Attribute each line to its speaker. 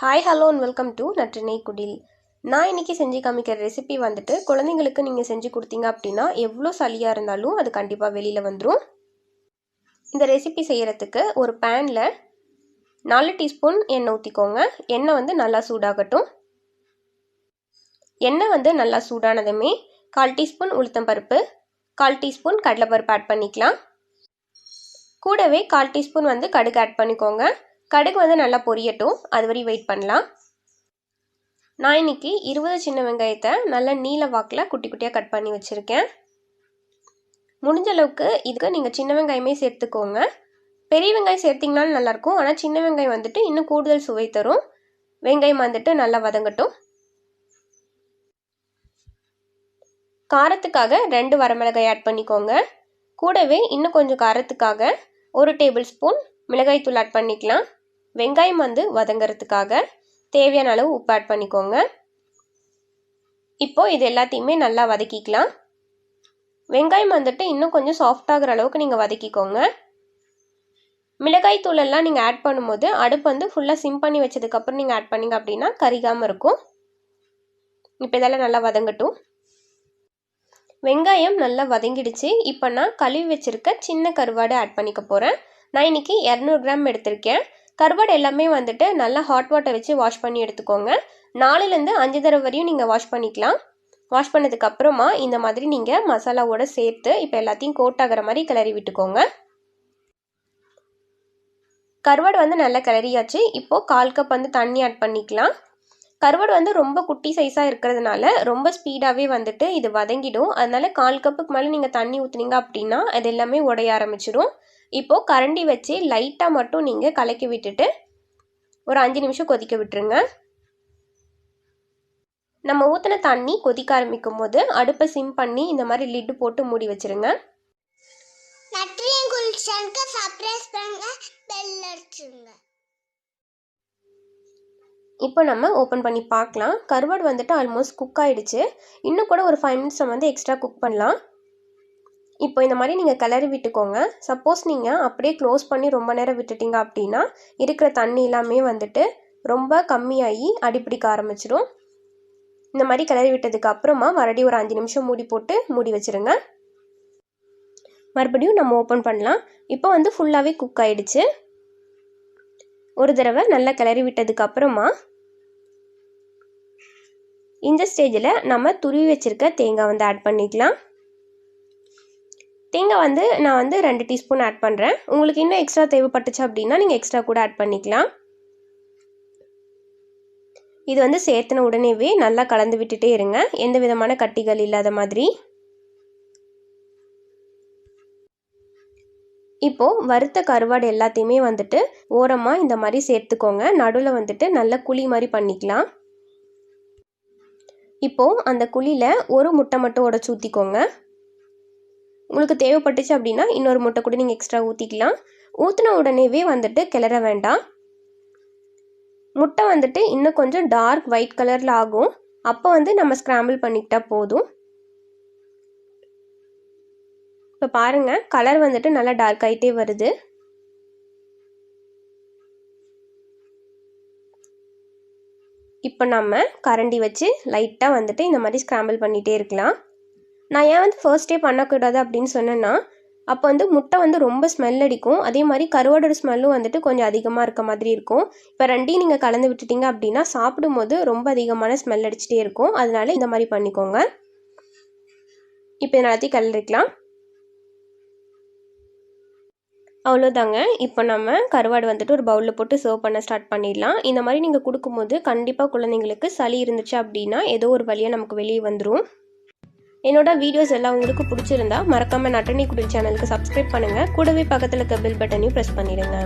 Speaker 1: Hi hello and welcome to Natrinai Kudil. நான் இன்றைக்கி செஞ்சு காமிக்கிற ரெசிபி வந்துட்டு குழந்தைங்களுக்கு நீங்கள் செஞ்சு கொடுத்தீங்க அப்படின்னா எவ்வளோ சளியாக இருந்தாலும் அது கண்டிப்பாக வெளியில் வந்துடும். இந்த ரெசிபி செய்கிறதுக்கு ஒரு பேனில் 4 டீஸ்பூன் எண்ணெய் ஊற்றிக்கோங்க. எண்ணெய் வந்து நல்லா சூடாகட்டும். எண்ணெய் வந்து நல்லா சூடானதுமே 1/4 டீஸ்பூன் உளுத்தம்பருப்பு, 1/4 டீஸ்பூன் கடலைப்பருப்பு ஆட் பண்ணிக்கலாம். கூடவே 1/4 டீஸ்பூன் வந்து கடுகு ஆட் பண்ணிக்கோங்க. கடுகு வந்து நல்லா பொரியட்டும், அது வரை வெயிட் பண்ணலாம். நான் இன்னைக்கு 20 சின்ன வெங்காயத்தை நல்ல நீல வாக்கில் குட்டி குட்டியாக கட் பண்ணி வச்சுருக்கேன். முடிஞ்ச அளவுக்கு இதுக்கு நீங்கள் சின்ன வெங்காயமே சேர்த்துக்கோங்க. பெரிய வெங்காயம் சேர்த்திங்கனாலும் நல்லாயிருக்கும், ஆனால் சின்ன வெங்காயம் வந்துட்டு இன்னும் கூடுதல் சுவை தரும். வெங்காயம் வந்துட்டு நல்லா வதங்கட்டும். காரத்துக்காக 2 வரமிளகாய் ஆட் பண்ணிக்கோங்க. கூடவே இன்னும் கொஞ்சம் காரத்துக்காக 1 டேபிள் ஸ்பூன் மிளகாய் தூள் ஆட் பண்ணிக்கலாம். வெங்காயம் வந்து வதங்கிறதுக்காக தேவையான அளவு உப்பு ஆட் பண்ணிக்கோங்க. இப்போ இது எல்லாத்தையுமே நல்லா வதக்கிக்கலாம். வெங்காயம் வந்துட்டு இன்னும் கொஞ்சம் சாஃப்ட் ஆகிற அளவுக்கு நீங்கள் வதக்கிக்கோங்க. மிளகாய் தூள் எல்லாம் நீங்கள் ஆட் பண்ணும்போது அடுப்பு வந்து ஃபுல்லாக சிம் பண்ணி வச்சதுக்கப்புறம் நீங்கள் ஆட் பண்ணிங்க அப்படின்னா கரிகாமல் இருக்கும். இப்போ இதெல்லாம் நல்லா வதங்கட்டும். வெங்காயம் நல்லா வதங்கிடுச்சு. இப்போ நான் கழுவி வச்சிருக்க சின்ன கருவாடு ஆட் பண்ணிக்க போகிறேன். நான் இன்னைக்கு 200 கிராம் எடுத்திருக்கேன். கருவாடு எல்லாமே வந்துட்டு நல்லா ஹாட் வாட்டர் வச்சு வாஷ் பண்ணி எடுத்துக்கோங்க. 4லேருந்து 5 தடவை வரையும் நீங்கள் வாஷ் பண்ணிக்கலாம். வாஷ் பண்ணதுக்கு அப்புறமா இந்த மாதிரி நீங்கள் மசாலாவோட சேர்த்து இப்போ எல்லாத்தையும் கோட் ஆகிற மாதிரி கிளறி விட்டுக்கோங்க. கருவாடு வந்து நல்லா கிளறியாச்சு. இப்போது 1/4 கப் வந்து தண்ணி ஆட் பண்ணிக்கலாம். கருவாடு வந்து ரொம்ப குட்டி சைஸாக இருக்கிறதுனால ரொம்ப ஸ்பீடாகவே வந்துட்டு இது வதங்கிடும். அதனால 1/4 கப்புக்கு மேலே நீங்கள் தண்ணி ஊற்றுனீங்க அப்படின்னா அது எல்லாமே உடைய ஆரம்பிச்சிடும். இப்போது கரண்டி வச்சு லைட்டாக மட்டும் நீங்கள் கலக்கி விட்டுட்டு ஒரு 5 நிமிஷம் கொதிக்க விட்டுருங்க. நம்ம ஊற்றின தண்ணி கொதிக்க ஆரம்பிக்கும் போது அடுப்பை சிம் பண்ணி இந்த மாதிரி லிட்டு போட்டு மூடி வச்சிருங்க. இப்போ நம்ம ஓப்பன் பண்ணி பார்க்கலாம். கருவாடு வந்துட்டு ஆல்மோஸ்ட் குக் ஆகிடுச்சு. இன்னும் கூட ஒரு 5 மினிட்ஸ் நம்ம வந்து எக்ஸ்ட்ரா குக் பண்ணலாம். இப்போ இந்த மாதிரி நீங்கள் கிளறி விட்டுக்கோங்க. சப்போஸ் நீங்கள் அப்படியே க்ளோஸ் பண்ணி ரொம்ப நேரம் விட்டுட்டீங்க அப்படின்னா இருக்கிற தண்ணி எல்லாமே வந்துட்டு ரொம்ப கம்மியாகி அடிப்பிடிக்க ஆரம்பிச்சிடும். இந்த மாதிரி கிளறி விட்டதுக்கு அப்புறமா மறுபடியும் ஒரு 5 நிமிஷம் மூடி போட்டு மூடி வச்சுருங்க. மறுபடியும் நம்ம ஓப்பன் பண்ணலாம். இப்போ வந்து ஃபுல்லாகவே குக் ஆகிடுச்சு. ஒரு தடவை நல்லா கிளறி விட்டதுக்கு அப்புறமா இந்த ஸ்டேஜில் நம்ம துருவி வச்சுருக்க தேங்காய் வந்து ஆட் பண்ணிக்கலாம். தேங்காய் வந்து நான் வந்து 2 டீஸ்பூன் ஆட் பண்ணுறேன். உங்களுக்கு இன்னும் எக்ஸ்ட்ரா தேவைப்பட்டுச்சு அப்படின்னா நீங்கள் எக்ஸ்ட்ரா கூட ஆட் பண்ணிக்கலாம். இது வந்து சேர்த்துன உடனேவே நல்லா கலந்து விட்டுட்டே இருங்க, எந்த விதமான கட்டிகள் இல்லாத மாதிரி. இப்போது வறுத்த கருவாடு எல்லாத்தையுமே வந்துட்டு ஓரமாக இந்த மாதிரி சேர்த்துக்கோங்க. நடுவில் வந்துட்டு நல்ல குழி மாதிரி பண்ணிக்கலாம். இப்போது அந்த குழியில் ஒரு முட்டை மட்டும் உடைச்சு ஊற்றிக்கோங்க. உங்களுக்கு தேவைப்பட்டுச்சு அப்படின்னா இன்னொரு முட்டை கூட நீங்கள் எக்ஸ்ட்ரா ஊற்றிக்கலாம். ஊற்றின உடனேவே வந்துட்டு கிளற வேண்டாம். முட்டை வந்துட்டு இன்னும் கொஞ்சம் டார்க் ஒயிட் கலரில் ஆகும். அப்போ வந்து நம்ம ஸ்க்ராம்பிள் பண்ணிக்கிட்டா போதும். இப்போ பாருங்கள், கலர் வந்துட்டு நல்லா டார்க் ஆகிட்டே வருது. இப்போ நம்ம கரண்டி வச்சு லைட்டாக வந்துட்டு இந்த மாதிரி ஸ்க்ராம்பிள் பண்ணிகிட்டே இருக்கலாம். நான் ஏன் வந்து ஃபர்ஸ்டே பண்ணக்கூடாது அப்படின்னு சொன்னேன்னா அப்போ வந்து முட்டை வந்து ரொம்ப ஸ்மெல் அடிக்கும். அதே மாதிரி கருவாடோட ஸ்மெல்லும் வந்துட்டு கொஞ்சம் அதிகமாக இருக்க மாதிரி இருக்கும். இப்போ ரெண்டையும் நீங்கள் கலந்து விட்டுட்டீங்க அப்படின்னா சாப்பிடும்போது ரொம்ப அதிகமான ஸ்மெல் அடிச்சுட்டே இருக்கும். அதனால இந்த மாதிரி பண்ணிக்கோங்க. இப்போ எல்லாத்தையும் கிளறிக்கலாம். அவ்வளோதாங்க. இப்போ நம்ம கருவாடு வந்துட்டு ஒரு பவுலில் போட்டு சர்வ் பண்ண ஸ்டார்ட் பண்ணிடலாம். இந்த மாதிரி நீங்கள் கொடுக்கும்போது கண்டிப்பாக குழந்தைங்களுக்கு சளி இருந்துச்சு அப்படின்னா ஏதோ ஒரு வழியாக நமக்கு வெளியே வந்துடும். என்னோட வீடியோஸ் எல்லாம் உங்களுக்கு பிடிச்சிருந்தா மறக்காமல் நற்றினை குடில் சேனலுக்கு சப்ஸ்கிரைப் பண்ணுங்கள். கூடவே பக்கத்தில் இருக்க பெல் பட்டனையும் ப்ரெஸ் பண்ணிடுங்க.